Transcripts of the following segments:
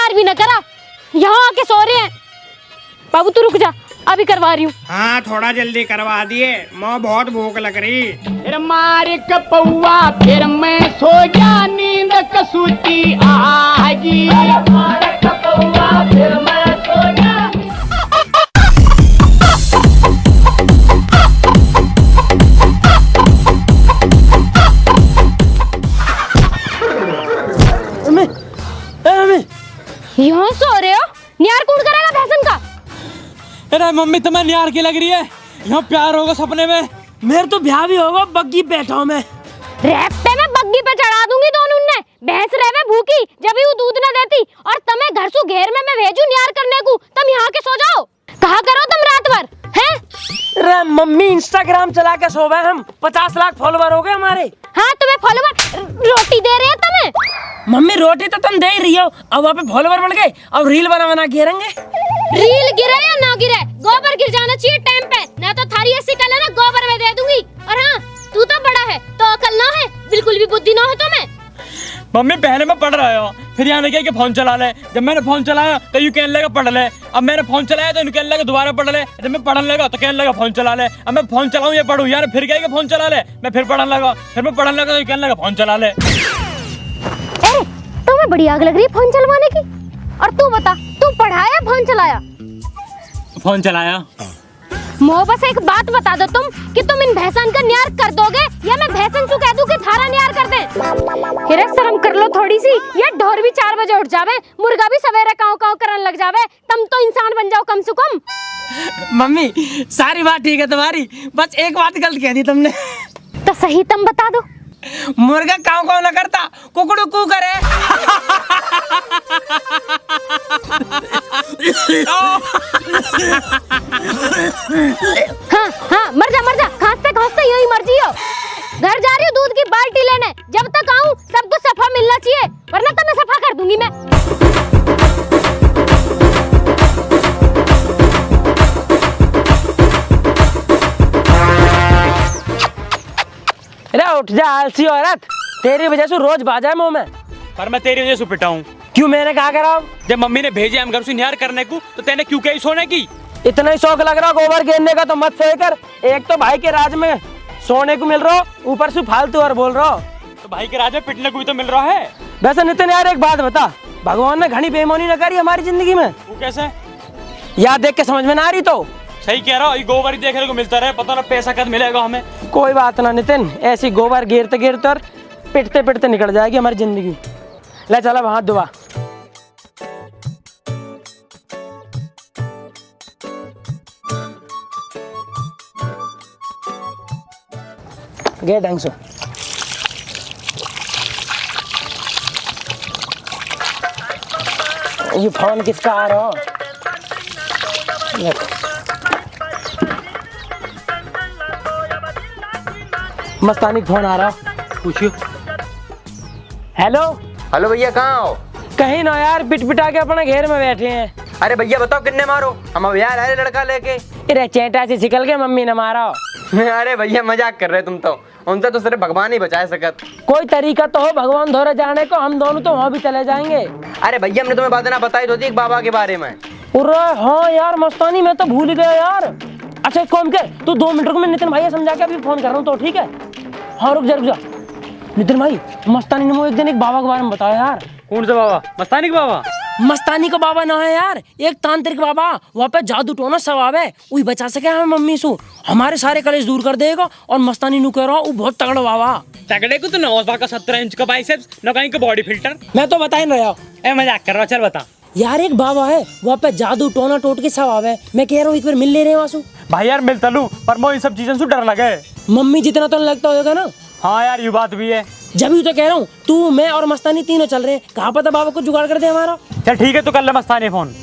न्यार भी न करा, यहाँ आके सो रहे हैं। बाबू तू रुक जा, अभी करवा रही हूँ। हाँ थोड़ा जल्दी करवा दिए, माँ बहुत भूख लग रही। फिर मार कपौआ फिर मैं सो गया, नींद कसूती आगी। मार कपौआ फिर मैं सो गया। यहाँ सो रहे हो? न्यार कौन करेगा भैसन का? अरे मम्मी तुम्हें न्यार की लग रही है? यहाँ प्यार होगा सपने में, मेरे तो ब्याह भी होगा बग्गी बैठा हूँ मैं। रेपटे में बग्गी पे चढ़ा दूंगी दोनों ने। भैंस रहे भूखी जब ही वो दूध न देती, और तमें घर से घेर में मैं भेजू न्यार करने को, तुम यहाँ के सो जाओ। कहा करो तुम रात भर हैं? अरे मम्मी इंस्टाग्राम चला के सो गए हम, 50 लाख फॉलोवर हो गए हमारे। हाँ तुम्हें फॉलोवर रोटी दे रहे हैं तुम्हें। मम्मी रोटी तो तुम दे ही रही हो, अब वहाँ पे फॉलोवर बढ़ गए, अब रील बना घेरेंगे। रील गिरे या ना गिरे, गोबर गिर जाना चाहिए टाइम पे, ना तो थारी ऐसी कल है ना गोबर में दे दूंगी। और हाँ तू तो बड़ा है तो अकल ना है, बिल्कुल भी बुद्धि ना है तुम्हें। मम्मी पहले मैं पढ़ रहा हूँ, फिर यहाँ क्या कि फोन चला ले। जब मैंने फोन चलाया तो यू कहने लगा पढ़ ले, अब मैंने फोन चलाया तो कहने लगा दोबारा पढ़ ले। जब मैं पढ़ने लगा तो कहने लगा फोन चला ले। अब मैं फोन चलाऊं या पढ़ूं यार, फिर क्या कि फोन चला ले, मैं फिर पढ़ने लगा, फिर मैं पढ़ने लगा तो कहने लगा फोन चला ले। तुम्हें बड़ी आग लग रही है फोन चलवाने की। और तू बता, तू पढ़ाया फोन चलाया? फोन चलाया। मोह बस एक बात बता दो तुम कि तुम इन भैंसन का न्यार कर दोगे या मैं भैंसन से कह दूं कि थारा न्यार कर दे। हिरे शर्म कर लो थोड़ी सी, ये ढोर भी 4 बजे उठ जावे, मुर्गा भी सवेरे काव काव करने लग जावे, तुम तो इंसान बन जाओ कम से कम। मम्मी सारी बात ठीक है तुम्हारी, बस एक बात गलत कह दी तुमने। तो सही तुम बता दो। मुर्गा काव काव ना करता, कुकड़ू कू करे। हाँ मर जा, खांसते खांसते यही मर्जी हो। घर जा रही हूँ दूध की बाल्टी लेने, जब तक आऊँ सबको सफा मिलना चाहिए, वरना तो मैं सफा कर दूंगी मैं। अरे उठ जा आलसी औरत, तेरी वजह से रोज बाजा है मुंह में। पर मैं तेरी वजह से पिटा हूँ। क्यों, मैंने कहा करा? जब मम्मी ने भेजे हम घर से न्यार करने को, तो तेने क्यों कही सोने की? इतना ही शौक लग रहा गोबर घेरने का तो मत सही कर। एक तो भाई के राज में सोने को मिल रहा, ऊपर से फालतू और बोल रहा। तो भाई के राज में पिटने को भी तो मिल रहा है। वैसे नितिन यार एक बात बता, भगवान ने घनी बेईमानी न करी हमारी जिंदगी में? वो कैसे? याद देख के समझ में ना आ रही तो? सही कह रहा हूँ, गोबर ही देखने को मिलता रहे, पता ना पैसा कब मिलेगा हमें। कोई बात ना नितिन, ऐसी गोबर गिरते गिरते और पिटते पिटते निकल जाएगी हमारी जिंदगी। ले चला वहां दुआ। गे ढंग से। ये फोन किसका आ रहा? मस्तानी फोन आ रहा, पूछियो। हेलो हेलो भैया, कहाँ हो? कहीं ना यार, पिट पिटा के अपने घेर में बैठे हैं। अरे भैया बताओ किन्ने मारो, हम अब यार अरे लड़का लेके। अरे चेटा से निकल के मम्मी ने मारा। अरे भैया मजाक कर रहे तुम तो, उनसे तो सिर्फ भगवान ही बचा सकत। कोई तरीका तो हो भगवान धोरे जाने को, हम दोनों तो वहाँ भी चले जाएंगे। अरे भैया हमने तुम्हें बात ना बताई तो थी एक बाबा के बारे में। अरे हाँ यार मस्तानी, मैं तो भूल गया यार। अच्छा एक काम कर, तू 2 मिनट रुक, मैं नितिन भाई समझा के अभी फोन कर रहा हूँ तो ठीक है? हाँ रुक जा। नितिन भाई, मस्तानी ने मुझे एक दिन एक बाबा के बारे में बताया यार। कौन सा बाबा? मस्तानी का बाबा? मस्तानी का बाबा ना है यार, एक तांत्रिक बाबा, वहाँ पे जादू टोना स्वभाव है, वही बचा सके हमें मम्मी से, हमारे सारे कलेश दूर कर देगा। और मस्तानी नु कह रहा हूँ, वो बहुत तगड़ा बाबा। तगड़े को तो नौजवा का 17 इंच का बाइसेप्स, न कहीं का बॉडी फिल्टर। मैं तो बता ही नहीं रहा। ए मजाक कर रहा, चल बता यार। एक बाबा है वहाँ पे जादू टोना टोट के स्वभाव है, मैं कह रहा हूँ एक बार मिल ले रहे वासु। भाई यार मिलता लू, पर मैं इन सब चीजों से डर लगे। मम्मी जितना तो लगता होगा ना। हाँ यार ये बात भी है। जब ही तो कह रहा हूँ, तू मैं और मस्तानी तीनों चल रहे हैं, कहाँ पता बाबा को जुगाड़ कर दे हमारा। चल ठीक है, तो कर ले मस्तानी फोन।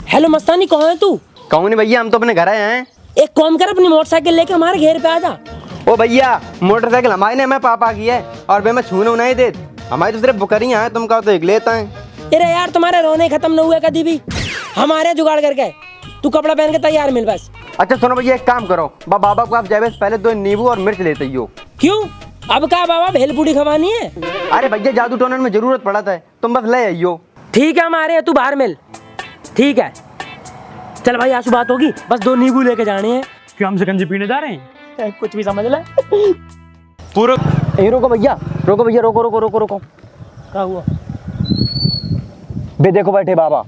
हेलो मस्तानी, कहाँ है तू? कहूँ नहीं भैया, हम तो अपने घर आए हैं। एक काम कर, अपनी मोटरसाइकिल लेके हमारे घेर पे आ जा। ओ भैया, मोटरसाइकिल हमारी ने मैं पापा की है, और मैं छूने नहीं दे, हमारी तो सिर्फ बुकरियाँ हैं, तुम कहो तो एक लेता है। अरे यार तुम्हारे रोने खत्म न हुए कभी भी, हमारे जुगाड़ करके। तू कपड़ा पहन के तैयार मिल बस। अच्छा सुनो भैया, एक काम करो, बाबा को आप जाए पहले 2 नींबू और मिर्च लेते ही हो। क्यों? अब क्या बाबा भेलपूरी खवानी है? अरे भैया जादू टोनर में जरूरत पड़ा था, तुम बस ले आइयो। ठीक है हमारे, तू बाहर मिल। ठीक है चल भाई, आंसू बात होगी, बस 2 नींबू लेके जाने हैं। क्यों हम शिकंजी पीने जा रहे हैं? कुछ भी समझ ले। पूरा रुको भैया, रुको भैया, रोको रोको रोको रोको। क्या हुआ? बे देखो बैठे बाबा।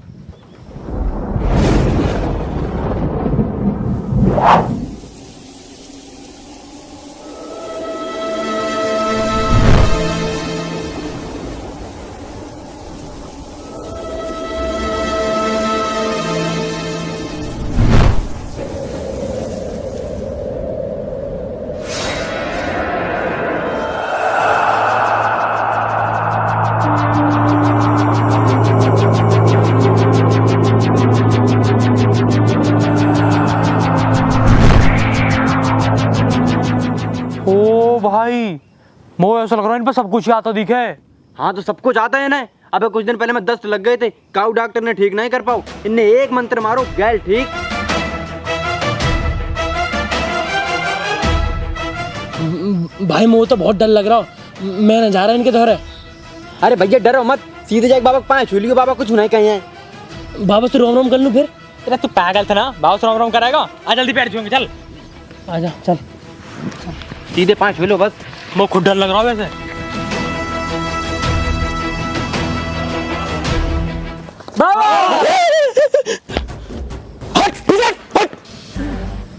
ओ भाई, मोह ऐसा लग रहा है इन पर सब कुछ आता दिखे। हाँ तो सब कुछ आता है ना। अबे कुछ दिन पहले मैं दस्त लग गए थे, काऊ डॉक्टर ने ठीक नहीं कर पाओ, इनने एक मंत्र मारो गैल ठीक। भाई मुझे तो बहुत डर लग रहा हो, मैं न जा रहा इनके दौरे। अरे भैया डरो मत, सीधे जाके बाबा के पाँव छू लियो, बाबा कुछ नहीं कहीं है। बाबा से रोम रोम कर लूं फिर? तेरा तू पागल था ना, बाबा से राम कराएगा। आ जल्दी पैर छूएंगे, चल आजा चल। सीधे पाँव छू लो बस। मैं खुद डर लग रहा हूँ वैसे।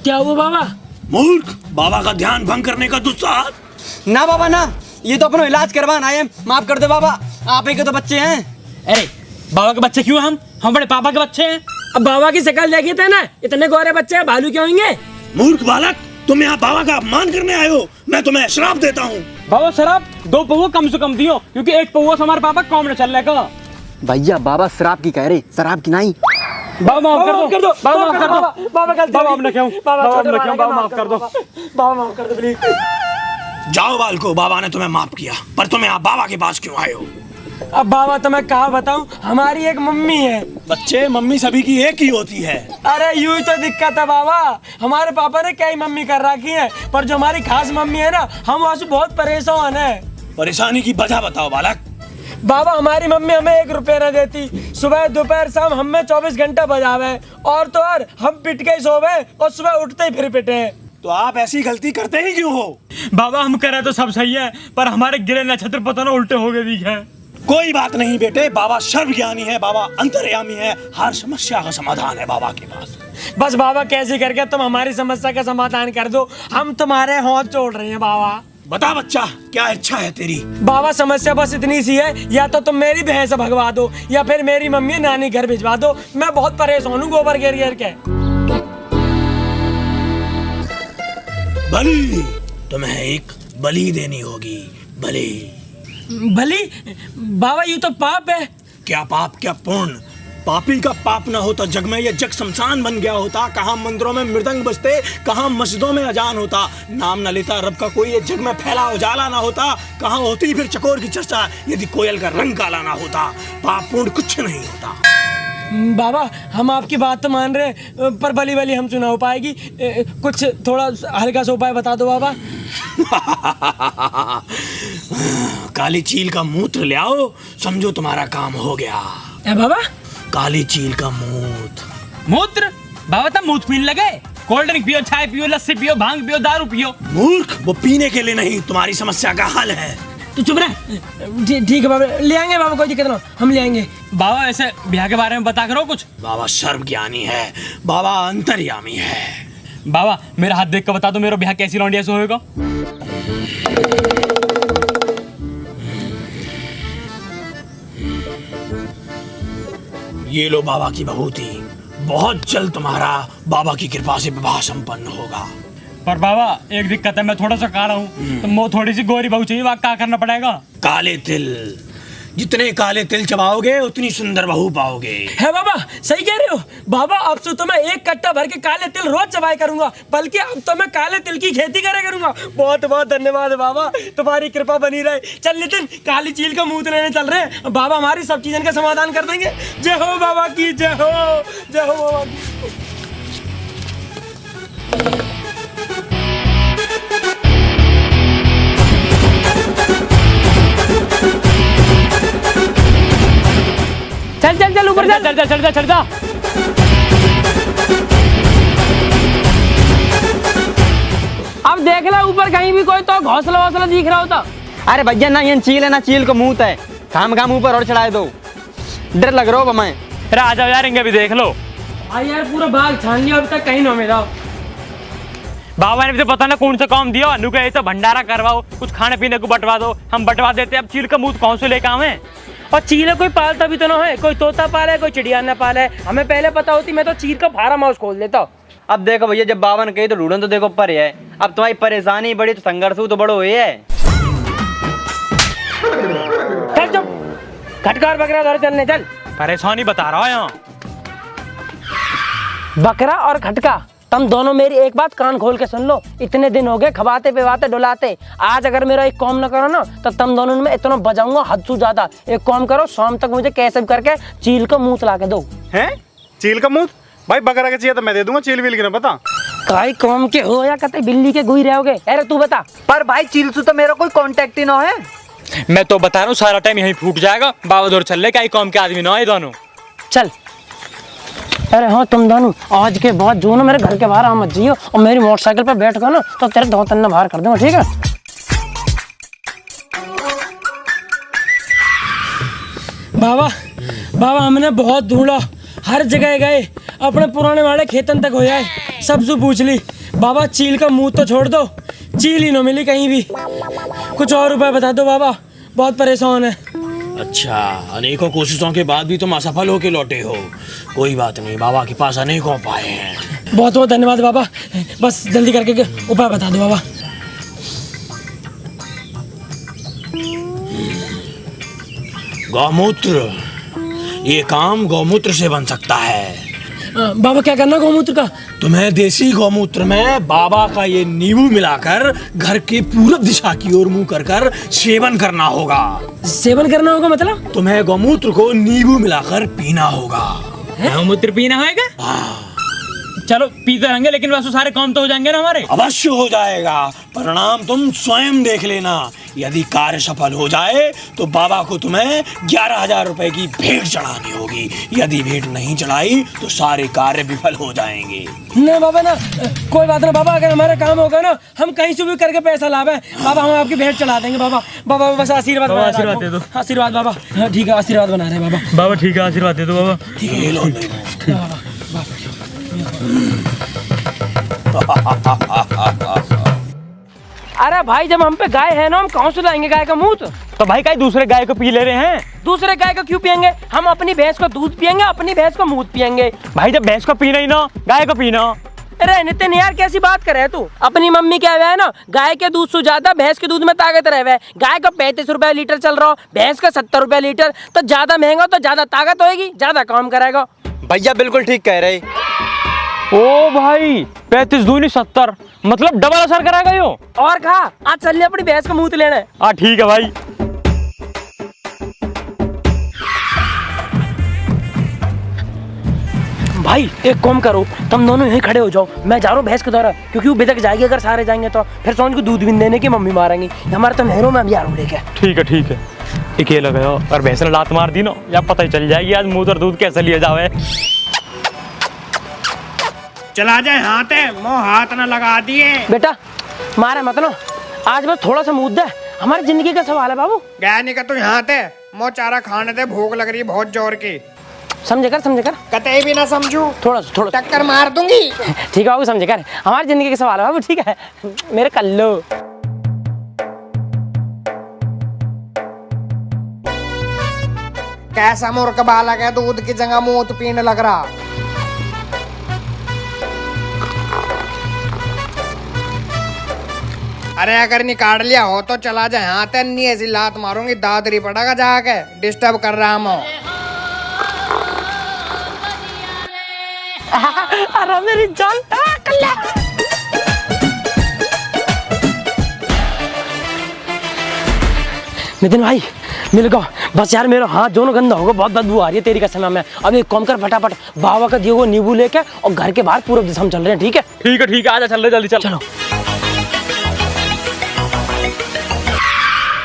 क्या हुआ बाबा? मूर्ख, बाबा का ध्यान भंग करने का दुस्साहस। ना बाबा ना, ये तो अपना इलाज करवाना है, माफ कर दो बाबा, आप ही के तो बच्चे हैं। अरे बाबा के बच्चे क्यों? हम बड़े पापा के बच्चे हैं। अब बाबा की शक्ल देखी थे ना, इतने गोरे बच्चे हैं, भालू क्यों होंगे? मूर्ख बालक, तुम यहाँ बाबा का अपमान करने आए हो, मैं तुम्हें श्राप देता हूँ। बाबा शराब 2 पौवा कम से कम दियो, क्योंकि 1 पौवा से हमारे पापा काम न चल रहा। भैया बाबा शराब की कह रहे, शराब की नहीं। बाबा माफ कर दो, बाबा माफ कर दो, बाबा गलती बाबा हमने क्यों, बाबा हमने क्यों, बाबा माफ कर दो। बाबा माफ कर दो प्लीज। जाओ बालको, बाबा ने तुम्हें माफ किया, पर तुम यहाँ बाबा के पास क्यों आए हो? अब बाबा तो मैं कहा बताऊं, हमारी एक मम्मी है। बच्चे, मम्मी सभी की एक ही होती है। अरे यूं तो दिक्कत है बाबा, हमारे पापा ने कई मम्मी कर रखी है, पर जो हमारी खास मम्मी है ना, हम वहाँ से बहुत परेशान है। परेशानी की वजह बताओ बालक। बाबा हमारी मम्मी हमें 1 रुपया न देती, सुबह दोपहर शाम हमें 24 घंटा बजावे, और तो और हम पिट के सोवे और सुबह उठते ही फिर पिटे। तो आप ऐसी गलती करते ही क्यों हो? बाबा हम करे तो सब सही है, पर हमारे गिरे नक्षत्र पता ना उल्टे हो गए दिखे। कोई बात नहीं बेटे, बाबा सर्वज्ञानी है, बाबा अंतर्यामी है, हर समस्या का समाधान है बाबा के पास। बस बाबा कैसे करके तुम हमारी समस्या का समाधान कर दो, हम तुम्हारे हाथ जोड़ रहे हैं बाबा। बता बच्चा, क्या इच्छा है तेरी? बाबा समस्या बस इतनी सी है, या तो तुम मेरी भैंस भगवा दो, या फिर मेरी मम्मी नानी घर भिजवा दो, मैं बहुत परेशान हूँ गोबर घेर घेर के। बलि, तुम्हें एक बलि देनी होगी। बलि। भली बाबा, ये तो पाप है। क्या पाप क्या पुण्य? पापी का पाप ना होता जग में ये जग शमशान बन गया होता। कहाँ मंदिरों में मृदंग बजते, कहाँ मस्जिदों में अजान होता, नाम न लेता रब का कोई, ये जग में फैला उजाला ना होता। कहाँ होती फिर चकोर की चर्चा, यदि कोयल का रंग काला ना होता। पाप पुण्य कुछ नहीं होता। बाबा हम आपकी बात तो मान रहे हैं, पर बली बली हमसे ना हो पाएगी, कुछ थोड़ा हल्का सा उपाय बता दो बाबा। काली चील का मूत्र ले आओ, समझो तुम्हारा काम हो गया। बाबा काली चील का मूत्र? बाबा तब मूत्र पीने लगे? कोल्ड ड्रिंक पियो, चाय पियो, लस्सी पियो, भांग पियो, दारू पियो। मूर्ख, वो पीने के लिए नहीं, तुम्हारी समस्या का हल है। तो चुप रहे। ठीक है बाबा, ले आएंगे बाबा, कोई दिक्कत ना, हम ले आएंगे। बाबा ऐसे ब्याह के बारे में बता करो कुछ। बाबा सर्वज्ञानी है, बाबा अंतर्यामी है। बाबा मेरा हाथ देख कर बता दो, मेरा ब्याह कैसी लौंडिया से होएगा? ये लो बाबा की बहूती, बहुत जल्द तुम्हारा बाबा की कृपा से विवाह संपन्न होगा। पर बाबा एक दिक्कत है, मैं थोड़ा सा काला हूँ, तो मैं थोड़ी सी गोरी बहू चाहिए, वहाँ क्या करना पड़ेगा? काले तिल, जितने काले तिल चबाओगे उतनी सुंदर बहू पाओगे। है बाबा, सही कह रहे हो बाबा। अब से तो मैं 1 कट्टा भर के काले तिल रोज चबाई करूंगा, बल्कि अब तो मैं काले तिल की खेती करे करूंगा। बहुत बहुत धन्यवाद बाबा, तुम्हारी कृपा बनी रहे। चल नितिन, काली चील का मूत्र लेने चल रहे हैं, बाबा हमारी सब चीजों का समाधान कर देंगे। जय हो बाबा की, जय हो, जय हो बाबा की। चल चल चल ऊपर चल चल चल चल जा। अब देख ले ऊपर कहीं भी कोई तो घोंसला वोसला दिख रहा हो तो। अरे भैया ना ये चील है ना चील को मुंह है, काम काम ऊपर और चढ़ाए दो, डर लग रहा हो मैं। अरे आ जाओ यार, इनके भी देख लो। भाई यार पूरा बाग छान लिया, अभी तक कहीं ना मिला। बाबा ने भी तो पता ना कौन सा काम दिया, अनु कहे तो भंडारा करवाओ, कुछ खाने पीने को बंटवा दो, हम बंटवा देते। अब चील का मुंह कौन से लेके आवे? और चील कोई पालता भी तो ना है, कोई तोता पाले कोई चिड़िया न पाले। हमें पहले पता होती मैं तो चील का फार्म हाउस खोल देता। अब देखो भैया, जब बाबा ने कही तो ढूंढन तो देखो पर है। अब तुम्हारी परेशानी बड़ी तो संघर्ष तो बड़ो हुई है। चल चुप, खटकार बकरा उधर चलने चल। परेशानी बता रहा है यहाँ। बकरा और खटका, तुम दोनों मेरी एक बात कान खोल के सुन लो। इतने दिन हो गए खवाते पिवाते डुलाते, आज अगर मेरा एक काम न करो ना तो तुम दोनों में इतना बजाऊंगा हद से ज्यादा। एक काम करो, शाम तक मुझे कैसे भी करके चील का मुंह ला के दो। हैं? चील का मुंह? भाई बकरा के चाहिए तो मैं दे दूंगा, चील विल की ना बता। काई काम के हो या कते बिल्ली के गुई रहोगे? अरे तू बता। पर भाई चील से तो मेरा कोई कांटेक्ट ही ना है। मैं तो बता रहा हूँ सारा टाइम यहीं फूट जाएगा। बाबा दौड़ चल ले, क्या काम के आदमी ना है दोनों। चल। अरे हाँ तुम दोनों आज के बाद जो ना मेरे घर के बाहर मत जियो, और मेरी मोटरसाइकिल पर बैठ कर ना तो तेरे दो तन्ने बाहर कर दूंगा, ठीक है? बाबा बाबा हमने बहुत ढूंढा, हर जगह गए, अपने पुराने वाले खेतन तक हो जाए, सबसे पूछ ली। बाबा चील का मुंह तो छोड़ दो, चील ही ना मिली कहीं भी। कुछ और उपाय बता दो बाबा, बहुत परेशान है। अच्छा, अनेकों कोशिशों के बाद भी तुम असफल होके लौटे हो। कोई बात नहीं, बाबा के पास अनेकों उपाय हैं। बहुत बहुत धन्यवाद बाबा, बस जल्दी करके उपाय बता दो बाबा। गौमूत्र, ये काम गौमूत्र से बन सकता है। बाबा क्या करना गौमूत्र का? तुम्हें देसी गौमूत्र में बाबा का ये नींबू मिलाकर घर के पूरब दिशा की ओर मुंह कर कर सेवन करना होगा। सेवन करना होगा मतलब? तुम्हें गौमूत्र को नींबू मिलाकर पीना होगा। गौमूत्र पीना होगा? चलो पीते रहेंगे, लेकिन वैसे सारे काम तो हो जाएंगे ना हमारे। अवश्य हो जाएगा, परिणाम तुम स्वयं देख लेना। यदि कार्य सफल हो जाए तो बाबा को तुम्हें 11,000 रुपए की भेंट चढ़ानी होगी। यदि भेंट नहीं चढ़ाई तो सारे कार्य विफल हो जाएंगे। ना बाबा ना, कोई बात ना बाबा, अगर हमारा काम होगा ना हम कहीं से भी करके पैसा लावे बाबा, हम आपकी भेंट चढ़ा देंगे बाबा। बाबा बस आशीर्वाद दे दो। आशीर्वाद बाबा। हाँ ठीक है, आशीर्वाद बना रहे हैं बाबा। बाबा ठीक है, आशीर्वाद दे दो बाबा। ठीक है, लो अरे भाई जब हम पे गाय है ना, हम कहाँ से लाएंगे गाय का मुंह? तो भाई कहीं दूसरे गाय को पी ले रहे हैं। दूसरे गाय का क्यों पियेंगे? हम अपनी भैंस का दूध पियेंगे, अपनी भैंस का मूत पियेंगे। भाई जब भैंस को पीना ही ना, गाय को पीना। अरे नितिन यार कैसी बात कर रहे तू? अपनी मम्मी क्या है ना, गाय के दूध से ज्यादा भैंस के दूध में ताकत रहे हुए। गाय का 35 रुपए लीटर चल रहा हो, भैंस का 70 रुपए लीटर, तो ज्यादा महंगा तो ज्यादा ताकत होगी, ज्यादा काम करेगा। भैया बिल्कुल ठीक कह रहे। ओ भाई 35 दूनी 70, मतलब डबल असर कराएगा यो। और खा, आज चलिए अपनी भैंस का मूत लेने। हाँ ठीक है भाई। भाई एक काम करो, तुम दोनों यहीं खड़े हो जाओ, मैं जा रहा हूँ भैंस के द्वारा, क्योंकि वो बिदक जाएगी अगर सारे जाएंगे तो फिर सोच को दूध भी देने की मम्मी मारेंगी। हमारे तो नहरों में अभी आ रहा हूँ लेके। ठीक है ठीक है, अकेला गया और भैंस ने लात मार दी ना, या पता ही चल जाएगी आज मुंह और दूध कैसे लिया जावे। चला जाए हाथ है, मुँह हाथ न लगा दिए। बेटा मारे मत ना, आज बस थोड़ा सा मूत दे, हमारी जिंदगी का सवाल है बाबू। गया नहीं का तू हाथ है, मुँह चारा खाने दे, भूख लग रही है बहुत जोर की। समझे कर कतई भी ना समझू, थोड़ा टक्कर मार दूंगी। ठीक है बाबू, समझे कर, हमारी जिंदगी का सवाल है बाबू, ठीक है मेरे कल्लो। कैसा मूर्ख बालक है, दूध की जगह मूत पीने लग रहा। अरे अगर निकाल लिया हो तो चला जाए हाथ है, नहीं ऐसी लात मारूंगी, दादरी पड़ेगा जाके, डिस्टर्ब कर रहा हूँ। अरे मेरी जान नितिन भाई मिल गया बस यार, मेरा हाथ दोनों गंदा होगा, बहुत बदबू आ रही है तेरी कसम में। अब एक काम कर, फटाफट बाबा का दियो वो नींबू लेके और घर के बाहर पूरब दिशा में चल रहे हैं। ठीक है ठीक है, आजा चल रहे, जल्दी चल। चलो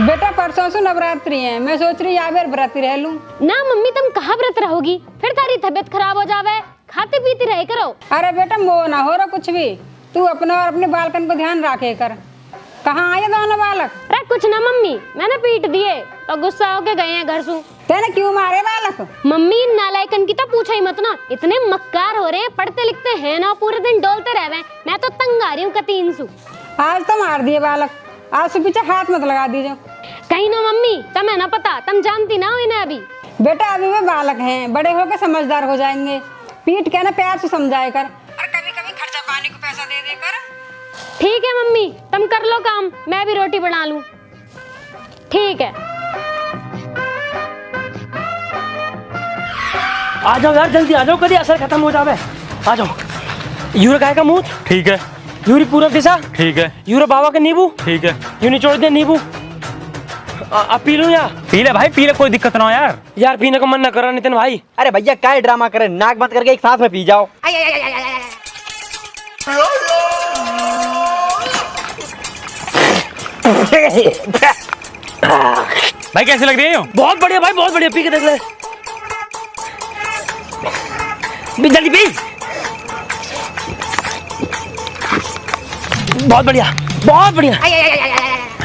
बेटा परसों परसों नवरात्रि है, मैं सोच रही या फिर व्रत रह लूं। ना मम्मी तुम कहाँ व्रत रहोगी, फिर तारी तबीयत खराब हो जावे, खाते पीते रहे करो। अरे बेटा मोह ना हो रहा कुछ भी, तू अपने और अपने बालकन को ध्यान रखे कर। कहाँ आए दोनों बालक? अरे कुछ ना मम्मी, मैंने पीट दिए तो गुस्सा होके गए हैं घर से। तेने क्यों मारे बालक? मम्मी नालायकन की तो पूछा ही मत ना, इतने मक्कार हो रहे, पढ़ते लिखते हैं ना, पूरे दिन डोलते रहवे, मैं तो तंग आ रही हूँ कतीन सु। आज तो मार दिए बालक, आज से पीछे हाथ मत लगा दीजिए। कहीं ना मम्मी, तुम्हें ना पता, तुम जानती ना हो इन्हें अभी। बेटा अभी वे बालक हैं, बड़े होकर समझदार हो जाएंगे। पीट के ना प्यार से समझाए कर, और कभी कभी खर्चा पानी को पैसा दे कर। ठीक है मम्मी, तुम कर लो काम, मैं भी रोटी बना लूं। ठीक है। आ जाओ यार जल्दी आ जाओ, कभी असर खत्म हो जावे। आ जाओ। यूरे गाय का मुंह ठीक है, यूरी पूरब दिशा ठीक है, यूरे बाबा के नींबू ठीक है। यूं निचोड़ दे नींबू। अब पी लूं या? पी ले भाई, पी ले, कोई दिक्कत ना हो यार। यार पीने का मन न करो नितिन भाई। अरे भैया क्या ड्रामा करे, नाक बंद करके एक साथ में पी जाओ। भाई कैसे लग रही है? बहुत बढ़िया भाई, बहुत बढ़िया, पी के देख ले। भी जल्दी पी। बहुत बढ़िया, बहुत बढ़िया।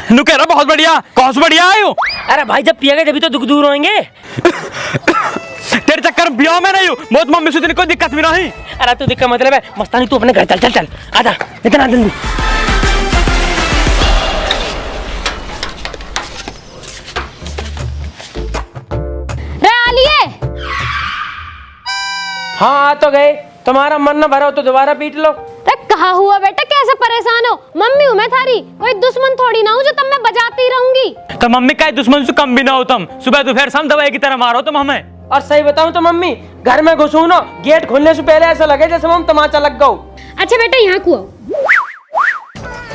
नु कह रहा बहुत बढ़िया, कौन सा बढ़िया आयो? अरे भाई जब पिएगा जब तो दुख दूर होंगे। तेरे चक्कर में बिया में नहीं हूँ, मौत मम्मी से कोई दिक्कत भी नहीं। अरे तू दिक्कत मतलब है मस्तानी, तू अपने घर चल चल चल, आजा इतना जल्दी। हाँ आ तो गए, तुम्हारा मन न भरा हो तो दोबारा पीट लो। कहा हुआ बेटा, कैसे परेशान हो? मम्मी हूँ मैं थारी, कोई दुश्मन थोड़ी ना हूँ जो तब मैं बजाती रहूंगी। तो मम्मी का दुश्मन से कम भी ना हो तुम, सुबह दोपहर शाम दवाई की तरह मारो तुम हमें। और सही बताऊं तो मम्मी, घर में घुसूं ना, गेट खोलने से पहले ऐसा लगे जैसे हम तमाचा लग गओ। अच्छा बेटा यहाँ को आओ।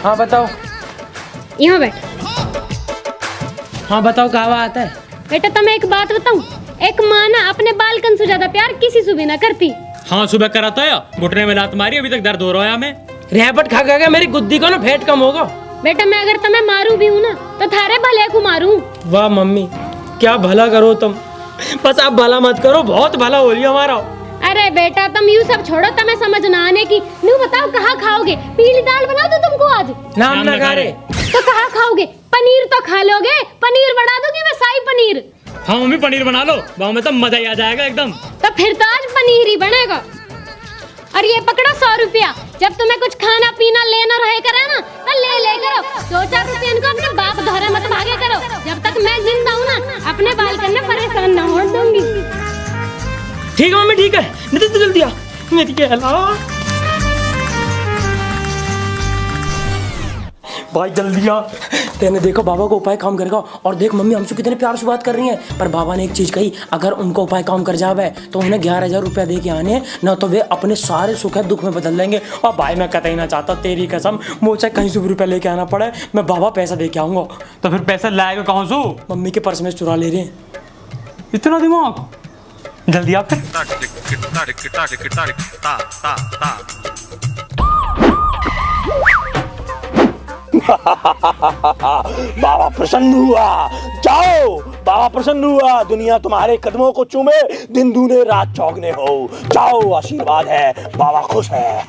हाँ बताओ। यहाँ बैठ। हाँ बताओ क्या बात है? बेटा तुम्हें एक बात बताऊं, एक माँ ना अपने बालकन से ज्यादा प्यार किसी से भी ना करती। हाँ सुबह करा था या घुटने में लात मारी, अभी तक दर्द हो रहा है हमें। रेपट खा खा के मेरी गुद्दी को ना फेट कम होगा। बेटा मैं अगर तुम्हें मारू भी हूँ ना तो थारे भले को मारूं। वाह मम्मी क्या भला करो तुम, बस आप भला मत करो, बहुत भला हो रही हमारा। अरे बेटा तुम यू सब छोड़ो, तुम्हें समझ ना आने की। नू बताओ कहाँ खाओगे? पीली दाल बना दो तुमको आज। नाम ना गा रहे तो कहाँ खाओगे? पनीर तो खा लोगे, पनीर बना दूंगी मैं, शाही पनीर। हाँ मम्मी पनीर बना लो, गाँव में तो मजा ही आ जाएगा एकदम। तो फिर तो आज पनीर ही बनेगा। और ये पकड़ो 100 रुपया, जब तुम्हें कुछ खाना पीना लेना रहे करे ना तो ले करो। 2-4 रुपये इनको अपने बाप धोरे मत भागे करो। जब तक मैं जिंदा हूँ ना अपने बालकन में परेशान न होने दूंगी। ठीक है मम्मी ठीक है, नितिन तो जल्दी आ मेरी कहला। भाई जल्दी आ, तेने देखो बाबा को उपाय काम करेगा। और देख मम्मी हमसे कितने प्यार से बात कर रही है, पर बाबा ने एक चीज कही, अगर उनको उपाय काम कर जावे तो उन्हें 11,000 रुपया दे के आने, न तो वे अपने सारे सुख है दुख में बदल देंगे। और भाई मैं कतई ना चाहता, तेरी कसम मुझे कहीं से भी रुपया लेके आना पड़े, मैं बाबा पैसा दे के आऊंगा। तो फिर पैसा लाएगा कहाँ से? मम्मी के पर्स में चुरा ले रहे हैं। इतना दिमाग, जल्दी आप फिर। बाबा प्रसन्न हुआ, जाओ बाबा प्रसन्न हुआ, दुनिया तुम्हारे कदमों को चूमे, दिन दूने रात चौगने हो, जाओ आशीर्वाद है, बाबा खुश है।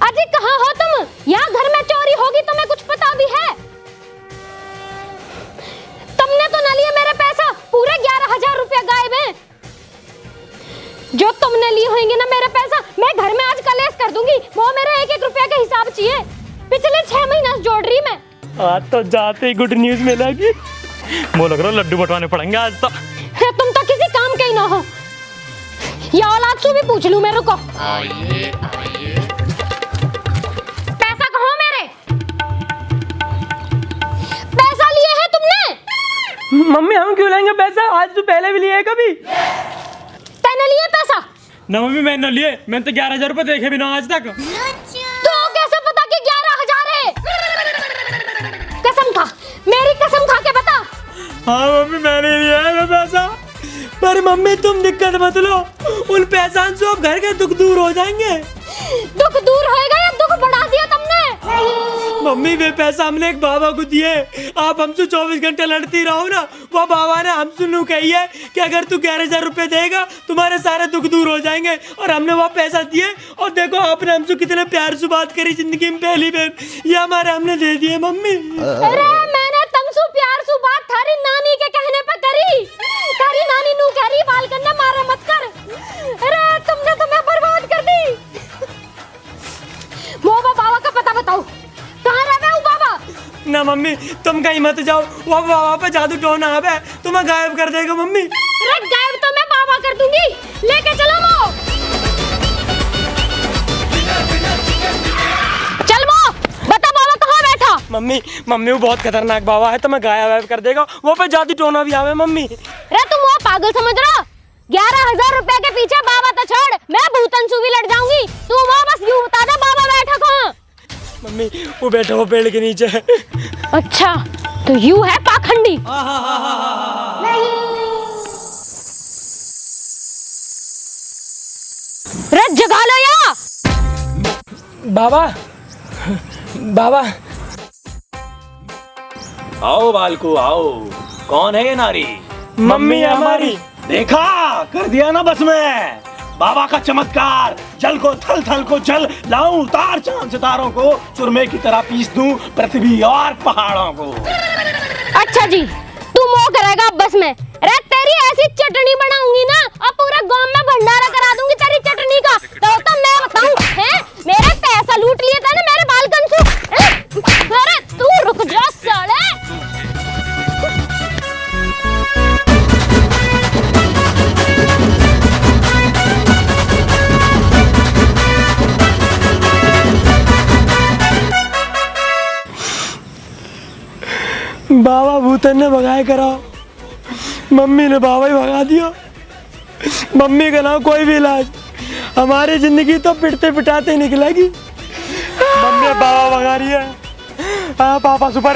अजी कहाँ हो तुम? यहाँ घर में चोरी होगी तुम्हें कुछ पता भी है? तुमने तो ना लिए मेरे पैसा, पूरे 11,000 रुपया गायब हैं। जो तुमने लिए होंगे ना मेरे पैसा, मैं घर में आज कलेश कर दूंगी। वो मेरा 1-1 रुपया का हिसाब चाहिए, पिछले 6 महीना से जोड़ रही मैं। आज तो जाते ही गुड न्यूज मिलेगी। मुझे लग रहा है लड्डू बटवाने पड़ेंगे आज तो। तुम तो किसी काम के ही ना हो। या औलाद से भी पूछ लूं मेरे को। पैसा कहाँ मेरे? पैसा लिए है तुमने? मम्मी हम क्यों लेंगे पैसा, आज तो पहले भी लिए कभी। तैने लिए पैसा? ना मम्मी मैंने लिए, मैंने तो 11,000 रुपए देखे भी ना आज तक। तो कैसे पता कि 11,000 है? कसम खा, मेरी कसम खा के बता। हाँ मम्मी मैंने लिया है पैसा, पर मम्मी तुम दिक्कत मत लो, उन पहचान से अब घर के दुख दूर हो जाएंगे। दुख दूर होएगा या दुख बढ़ा दिया तुमने? मम्मी वे पैसा हमने एक बाबा को दिए, आप हमसे 24 घंटे लड़ती रहो ना, वो बाबा ने हमसे नू कही है कि अगर तू 11,000 रुपए देगा तुम्हारे सारे दुख दूर हो जाएंगे, और हमने वो पैसा दिए। और देखो आपने हमसे कितने प्यार से बात करी जिंदगी में पहली बार, ये हमारे हमने दे दिए मम्मी। अरे मैंने तुमसे प्यार से बात थारी नानी के कहने पे करी, थारी नानी नू कह रही बाल करना मारा मत कर। अरे तुमने तुम्हें बर्बाद कर दी। मोबा बाबा का पता बताओ, कहाँ रहे वो बाबा? ना मम्मी तुम कहीं मत जाओ, वो बाबा पे जादू टोना है, तुम्हें गायब कर देगा मम्मी। अरे गायब तो मैं बाबा कर दूंगी, लेके चलो वो। चल वो बता बाबा कहाँ बैठा? मम्मी मम्मी वो बहुत खतरनाक बाबा है, तुम्हें गायब कर देगा, वो पे जादू टोना भी आवे मम्मी। अरे तुम वो पागल समझ रहा? 11,000 रुपए के पीछे बाबा तो छोड़, मैं भूतन से भी लड़ जाऊंगी। तू वहाँ बस यूं बता दे बाबा बैठा कहाँ? मम्मी वो बैठा वो पेड़ के नीचे है। अच्छा तो यू है पाखंडी। रे जगा लो या बाबा बाबा। आओ बालकू आओ, कौन है ये नारी? मम्मी हमारी। देखा, कर दिया ना बस में बाबा का चमत्कार। जल को थल, थल को जल लाऊं, उतार चांद सितारों को, चुरमे की तरह पीस दूं पृथ्वी और पहाड़ों को। अच्छा जी तू मोह करेगा बस में। अरे तेरी ऐसी चटनी बनाऊंगी ना, अब पूरे गांव में भंडारा करा दूंगी तेरी चटनी का। तो मैं बताऊं हैं, मेरे पैसा लूट लिए था ना मेरे बालकन से। अरे तू रुक जा साले। बाबा भूतन ने भगाए करा, मम्मी ने बाबा ही भगा दिया। मम्मी का ना कोई भी इलाज, हमारी जिंदगी तो पिटते पिटाते निकलेगी। मम्मी बाबा भगा रही है। हाँ पापा सुपर